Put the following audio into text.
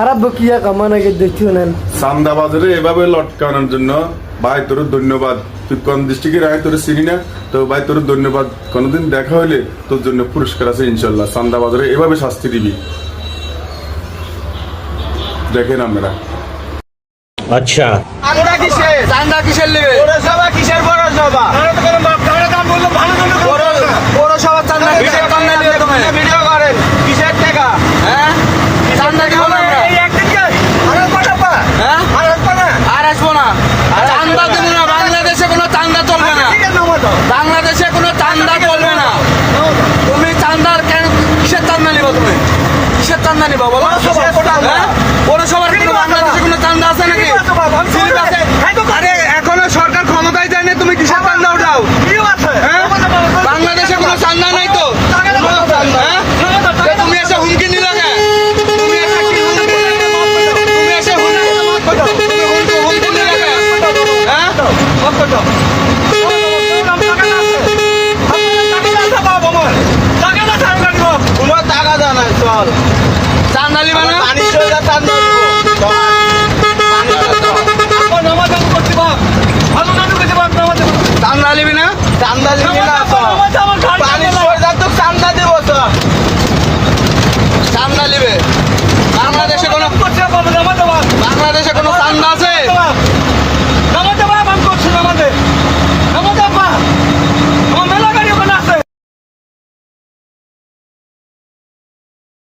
আর আব্বু কি কামানাকে দেখছো নেন চান্দা বাজারে এভাবে লটকানোর জন্য ভাই তোর ধন্যবাদ। তুই কোন ডিস্ট্রিক্টের আয় তোর চিনি না, তো ভাই তোর ধন্যবাদ। কোনোদিন দেখা হইলে তোর জন্য পুরস্কার আছে ইনশাল্লাহ। চান্দা বাজারে এভাবে শাস্তি দিবি, দেখেন আপনারা। अच्छा চান্দা কিসের? চান্দা কিসের নেবে? পৌরসভা কিসের পৌরসভা? পৌরসভার চান্দা কিসের? চান্দা নেবে তুমি? ভিডিও করেন কিসের টাকা? হ্যাঁ চান্দা কি বলেন? হ্যাঁ আর আসবো না, চান্দা দেবো না। বাংলাদেশে কোনো চান্দা চলবে না, বাংলাদেশে কোনো চান্দা চলবে না। তুমি চান্দার কেন কিসের চান্দা নিবা? তুমি কিসের চান্দা নিবা বলো? হ্যাঁ? পৌরসভার কোনো বাংলাদেশে কোনো চান্দা আছে নাকি?